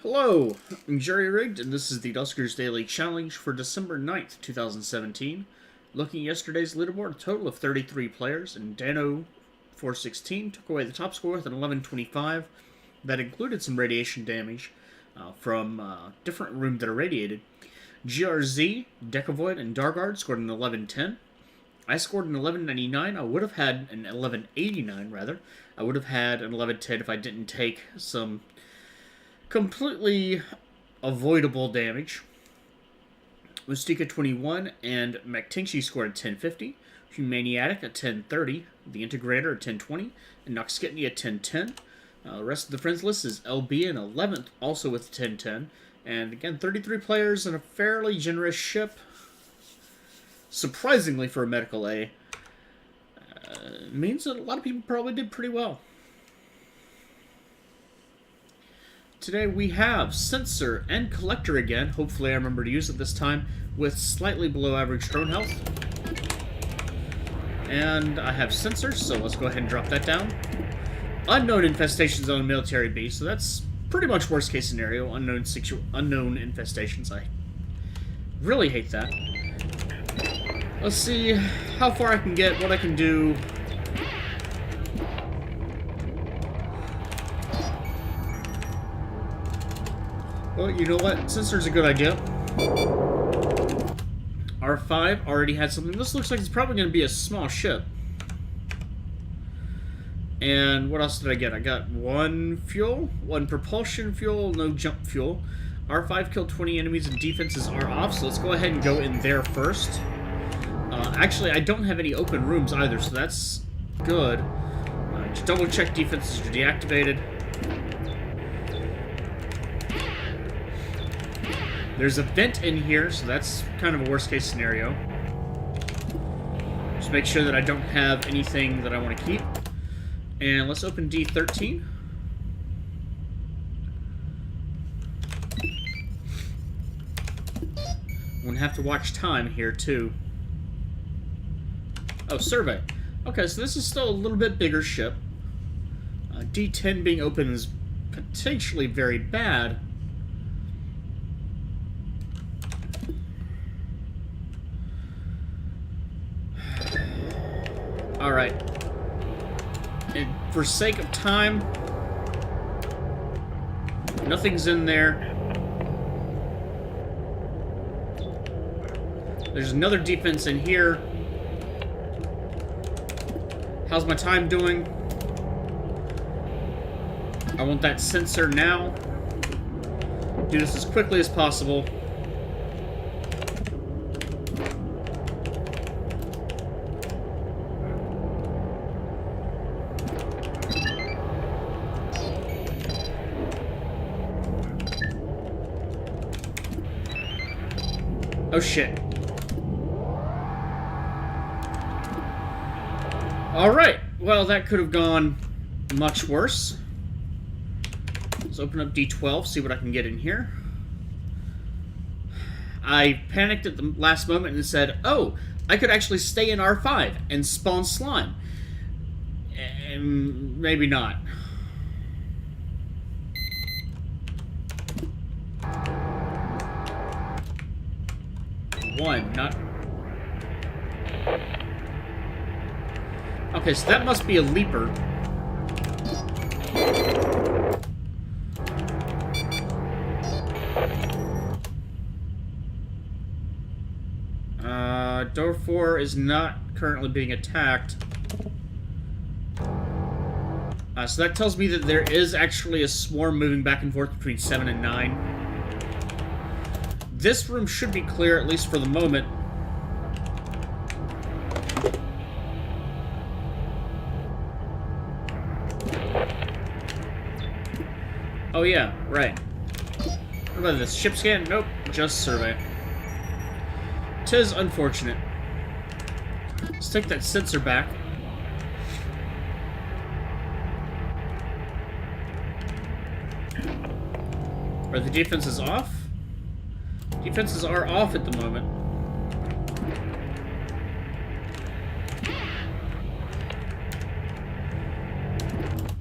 Hello, I'm Jerry Rigged, and this is the Duskers Daily Challenge for December 9th, 2017. Looking at yesterday's leaderboard, a total of 33 players, and Dano416 took away the top score with an 1125. That included some radiation damage from different rooms that are radiated. GRZ, Decavoid, and Dargard scored an 1110. I scored an 1199. I would have had an 1189, rather. I would have had an 1110 if I didn't take some completely avoidable damage. Mystica 21 and McTinchy scored a 1050. Humaniatic a 1030. The Integrator a 1020. And Noxkitney a 1010. The rest of the friends list is LB in 11th, also with 1010. And again, 33 players and a fairly generous ship. Surprisingly for a medical A. Means that a lot of people probably did pretty well. Today we have Sensor and Collector again. Hopefully I remember to use it this time with slightly below average drone health. And I have Sensor, so let's go ahead and drop that down. Unknown infestations on a military base, so that's pretty much worst case scenario. Unknown infestations. I really hate that. Let's see how far I can get, what I can do. Well, you know what? Sensor's a good idea. R5 already had something. This looks like it's probably going to be a small ship. And what else did I get? I got one fuel, one propulsion fuel, no jump fuel. R5 killed 20 enemies and defenses are off, so let's go ahead and go in there first. Actually, I don't have any open rooms either, so that's good. Just double check defenses are deactivated. There's a vent in here, so that's kind of a worst case scenario. Just make sure that I don't have anything that I want to keep. And let's open D13. I'm going to have to watch time here, too. Oh, survey. Okay, so this is still a little bit bigger ship. D10 being open is potentially very bad. Alright. And for sake of time, nothing's in there. There's another defense in here. How's my time doing? I want that sensor now. Do this as quickly as possible. Oh shit. Alright, well that could have gone much worse. Let's open up D12, see what I can get in here. I panicked at the last moment and said, oh, I could actually stay in R5 and spawn slime. And maybe not. One, not... Okay, so that must be a leaper. Door 4 is not currently being attacked. So that tells me that there is actually a swarm moving back and forth between 7 and 9. This room should be clear, at least for the moment. Oh yeah, right. What about this? Ship scan? Nope, just survey. 'Tis unfortunate. Let's take that sensor back. Are the defenses off? Defenses are off at the moment.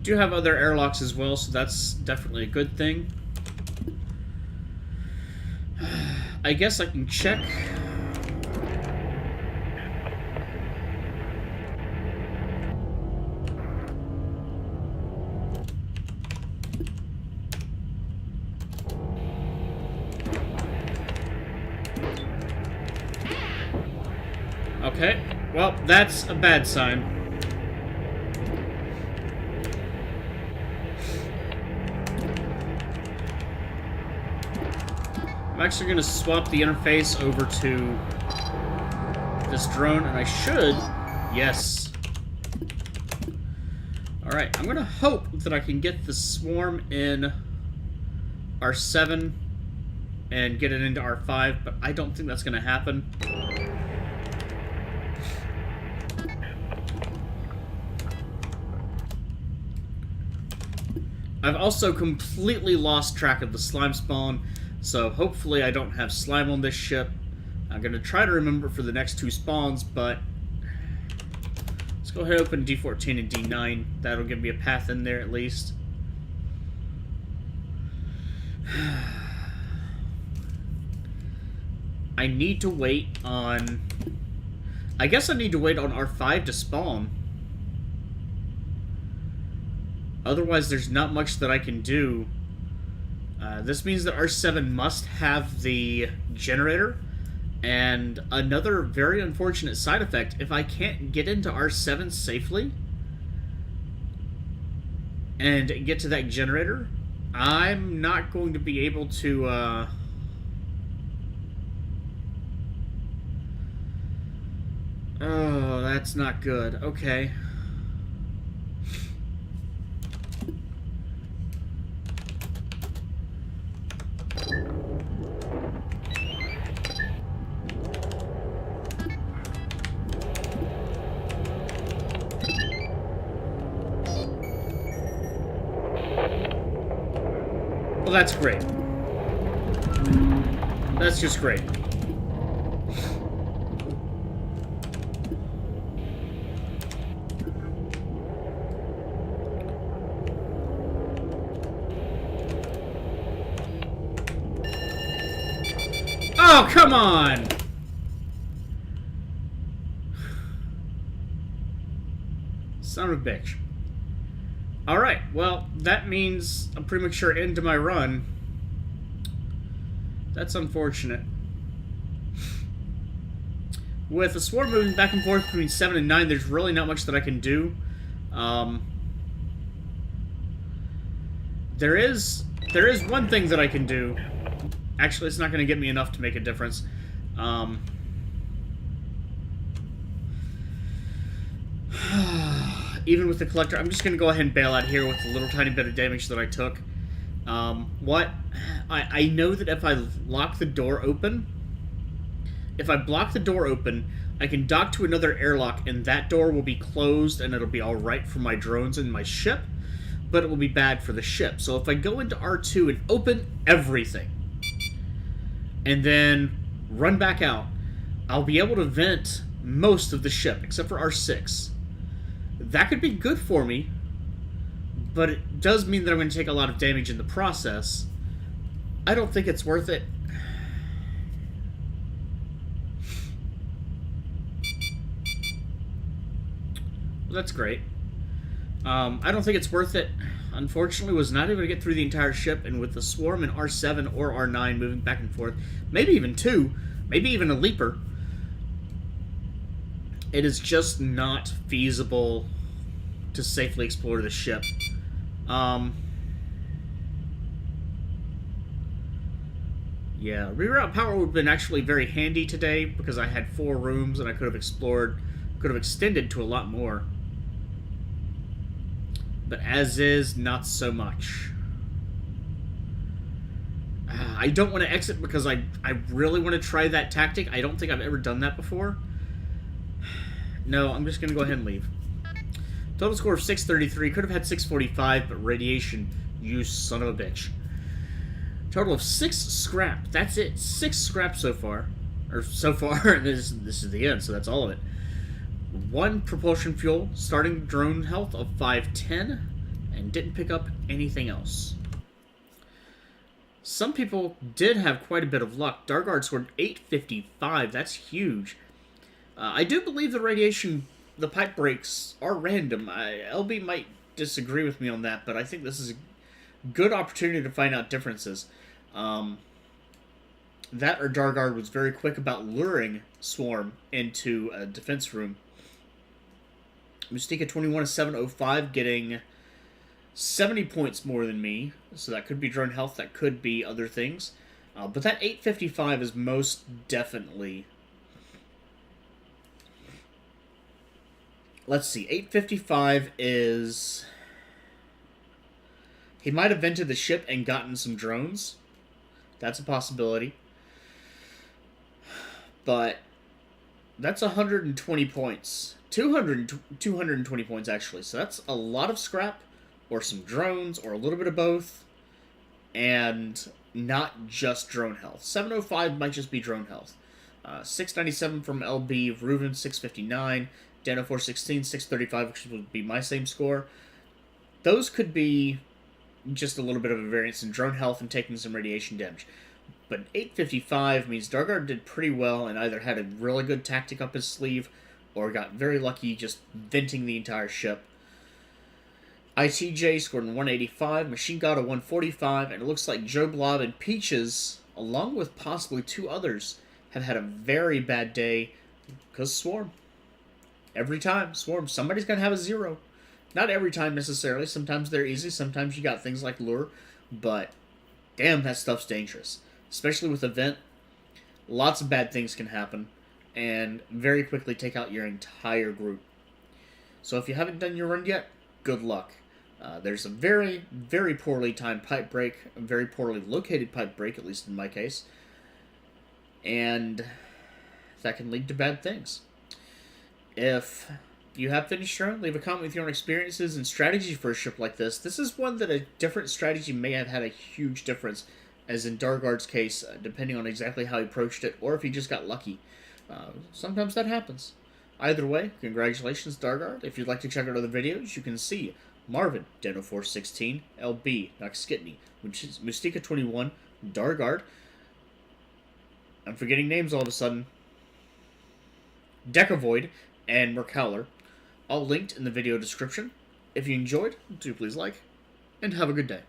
Do have other airlocks as well, so that's definitely a good thing. I guess I can check. Okay, well, that's a bad sign. I'm actually going to swap the interface over to this drone, and I should... Yes. Alright, I'm going to hope that I can get the swarm in R7 and get it into R5, but I don't think that's going to happen. I've also completely lost track of the slime spawn, so hopefully I don't have slime on this ship. I'm going to try to remember for the next two spawns, but let's go ahead and open D14 and D9. That'll give me a path in there at least. I need to wait on... I guess I need to wait on R5 to spawn. Otherwise, there's not much that I can do. This means that R7 must have the generator. And another very unfortunate side effect, if I can't get into R7 safely and get to that generator, I'm not going to be able to... Oh, that's not good. Okay. Well, that's great. That's just great. Oh, come on! Son of a bitch. Alright, well, that means a premature end to my run. That's unfortunate. With the swarm moving back and forth between 7 and 9, there's really not much that I can do. There is one thing that I can do. Actually, it's not going to get me enough to make a difference. Even with the collector, I'm just going to go ahead and bail out here with the little tiny bit of damage that I took. I know that if I lock the door open, if I block the door open, I can dock to another airlock, and that door will be closed, and it'll be alright for my drones and my ship, but it will be bad for the ship. So if I go into R2 and open everything, and then run back out, I'll be able to vent most of the ship, except for R6. That could be good for me, but it does mean that I'm going to take a lot of damage in the process. I don't think it's worth it. Well, that's great. I don't think it's worth it. Unfortunately, was not able to get through the entire ship, and with the swarm in R7 or R9 moving back and forth, maybe even 2, maybe even a leaper, it is just not feasible to safely explore the ship. Yeah, reroute power would have been actually very handy today because I had 4 rooms and I could have explored, could have extended to a lot more. But as is, not so much. I don't want to exit because I really want to try that tactic. I don't think I've ever done that before. No, I'm just going to go ahead and leave. Total score of 633. Could have had 645, but radiation, you son of a bitch. Total of 6 scrap. That's it. 6 scrap so far. Or so far. This is the end, so that's all of it. 1 propulsion fuel, starting drone health of 510, and didn't pick up anything else. Some people did have quite a bit of luck. Dargard scored 855. That's huge. I do believe the pipe breaks are random. LB might disagree with me on that, but I think this is a good opportunity to find out differences. That or Dargard was very quick about luring Swarm into a defense room. Mystica 21 is 705, getting 70 points more than me, so that could be drone health, that could be other things. But that 855 is most definitely... Let's see, 855 is... He might have vented the ship and gotten some drones. That's a possibility. But that's 120 points. 220 points, actually. So that's a lot of scrap, or some drones, or a little bit of both. And not just drone health. 705 might just be drone health. 697 from LB, Reuven 659, Dano 416, 635, which would be my same score. Those could be just a little bit of a variance in drone health and taking some radiation damage. But 855 means Dargard did pretty well and either had a really good tactic up his sleeve or got very lucky just venting the entire ship. ITJ scored 185, Machine God a 145, and it looks like Joe Blob and Peaches, along with possibly two others, have had a very bad day because Swarm. Every time, Swarm, somebody's going to have a 0. Not every time necessarily. Sometimes they're easy. Sometimes you got things like Lure. But, damn, that stuff's dangerous. Especially with Event. Lots of bad things can happen. And very quickly take out your entire group. So if you haven't done your run yet, good luck. There's a very, very poorly timed pipe break. A very poorly located pipe break, at least in my case. And that can lead to bad things. If you have finished your own, leave a comment with your own experiences and strategy for a ship like this. This is one that a different strategy may have had a huge difference, as in Dargard's case, depending on exactly how he approached it, or if he just got lucky. Sometimes that happens. Either way, congratulations, Dargard. If you'd like to check out other videos, you can see Marvin, Dano 416, LB, Noxkitney, which is Mystica 21, Dargard. I'm forgetting names all of a sudden. Decavoid, and Mercowler, all linked in the video description. If you enjoyed, do please like, and have a good day.